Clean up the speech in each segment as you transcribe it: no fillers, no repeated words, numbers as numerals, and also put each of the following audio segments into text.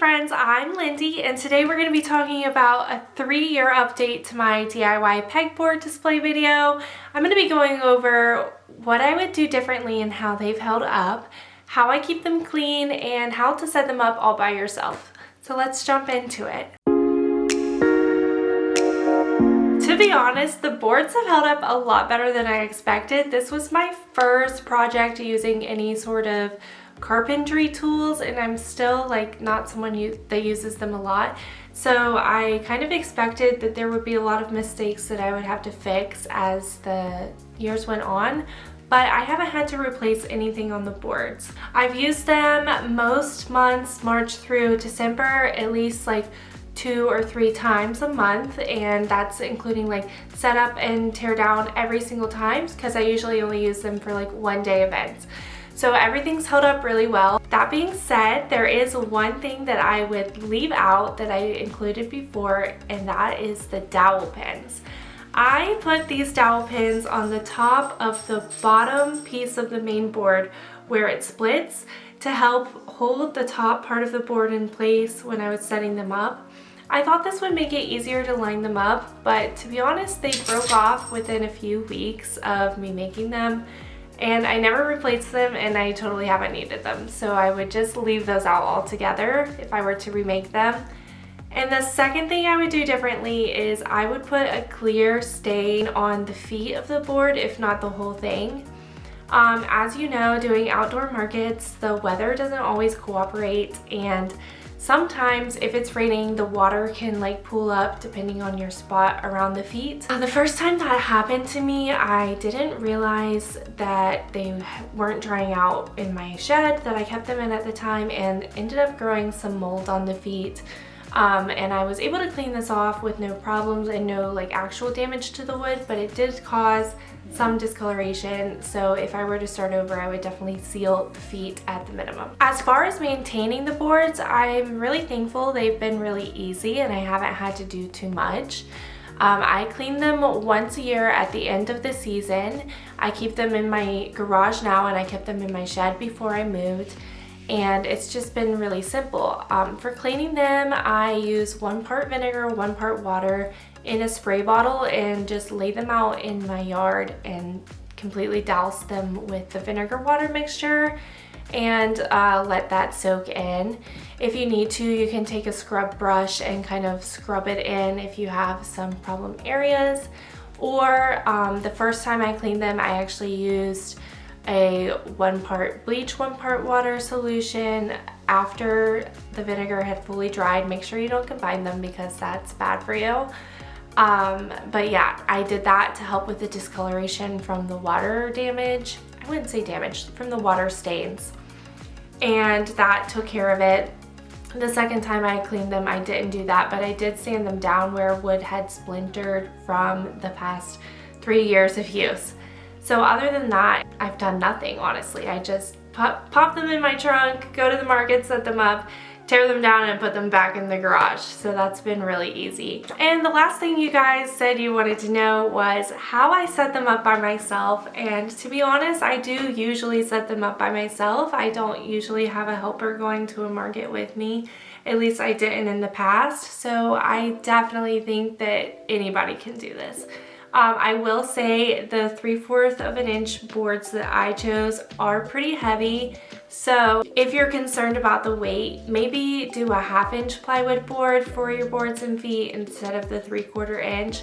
friends, I'm Lindy and today we're going to be talking about a 3-year update to my DIY pegboard display video. I'm going to be going over what I would do differently and how they've held up, how I keep them clean, and how to set them up all by yourself. So let's jump into it. To be honest, the boards have held up a lot better than I expected. This was my first project using any sort of carpentry tools, and I'm still not someone that uses them a lot. So I kind of expected that there would be a lot of mistakes that I would have to fix as the years went on, but I haven't had to replace anything on the boards. I've used them most months, March through December, at least 2 or 3 times a month, and that's including set up and tear down every single time because I usually only use them for one-day events. So everything's held up really well. That being said, there is one thing that I would leave out that I included before, and that is the dowel pins. I put these dowel pins on the top of the bottom piece of the main board where it splits to help hold the top part of the board in place when I was setting them up. I thought this would make it easier to line them up, but to be honest, they broke off within a few weeks of me making them, and I never replaced them, and I totally haven't needed them. So I would just leave those out altogether if I were to remake them. And the second thing I would do differently is I would put a clear stain on the feet of the board, if not the whole thing. As you know, doing outdoor markets, the weather doesn't always cooperate, and sometimes if it's raining, the water can pool up depending on your spot around the feet. The first time that happened to me, I didn't realize that they weren't drying out in my shed that I kept them in at the time, and ended up growing some mold on the feet. And I was able to clean this off with no problems and no actual damage to the wood, but it did cause some discoloration. So if I were to start over, I would definitely seal the feet at the minimum. As far as maintaining the boards, I'm really thankful. They've been really easy and I haven't had to do too much. I clean them once a year at the end of the season. I keep them in my garage now, and I kept them in my shed before I moved. And it's just been really simple. For cleaning them, I use 1 part vinegar, 1 part water in a spray bottle, and just lay them out in my yard and completely douse them with the vinegar water mixture and let that soak in. If you need to, you can take a scrub brush and kind of scrub it in if you have some problem areas. Or the first time I cleaned them, I actually used a 1 part bleach, 1 part water solution after the vinegar had fully dried. Make sure you don't combine them because that's bad for you. But yeah, I did that to help with the discoloration from the water damage. I wouldn't say damage, from the water stains. And that took care of it. The second time I cleaned them, I didn't do that, but I did sand them down where wood had splintered from the past 3 years of use. So other than that, I've done nothing, honestly. I just pop them in my trunk, go to the market, set them up, tear them down, and put them back in the garage. So that's been really easy. And the last thing you guys said you wanted to know was how I set them up by myself. And to be honest, I do usually set them up by myself. I don't usually have a helper going to a market with me. At least I didn't in the past. So I definitely think that anybody can do this. I will say the 3/4 of an inch boards that I chose are pretty heavy. So if you're concerned about the weight, maybe do a 1/2 inch plywood board for your boards and feet instead of the 3/4 inch.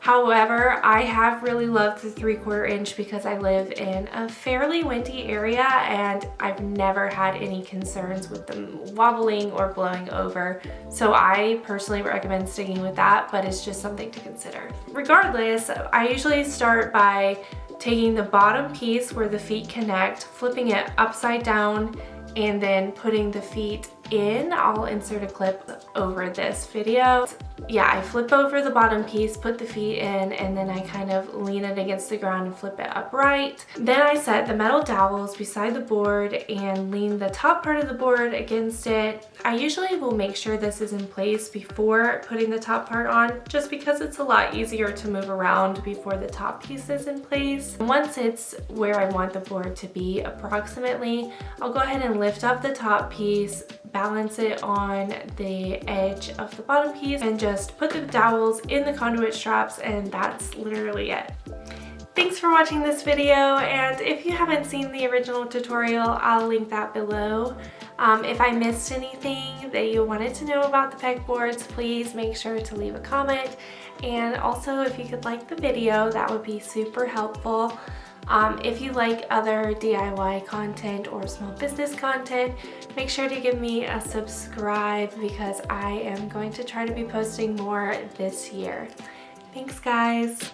However, I have really loved the 3/4 inch because I live in a fairly windy area and I've never had any concerns with them wobbling or blowing over. So I personally recommend sticking with that, but it's just something to consider. Regardless, I usually start by taking the bottom piece where the feet connect, flipping it upside down, and then putting the feet in. I'll insert a clip over this video. Yeah, I flip over the bottom piece, put the feet in, and then I kind of lean it against the ground and flip it upright. Then I set the metal dowels beside the board and lean the top part of the board against it. I usually will make sure this is in place before putting the top part on, just because it's a lot easier to move around before the top piece is in place. Once it's where I want the board to be approximately, I'll go ahead and lift up the top piece, balance it on the edge of the bottom piece, and just put the dowels in the conduit straps, and that's literally it. Thanks for watching this video, and if you haven't seen the original tutorial, I'll link that below. If I missed anything that you wanted to know about the pegboards, please make sure to leave a comment, and also if you could like the video, that would be super helpful. If you like other DIY content or small business content, make sure to give me a subscribe because I am going to try to be posting more this year. Thanks, guys.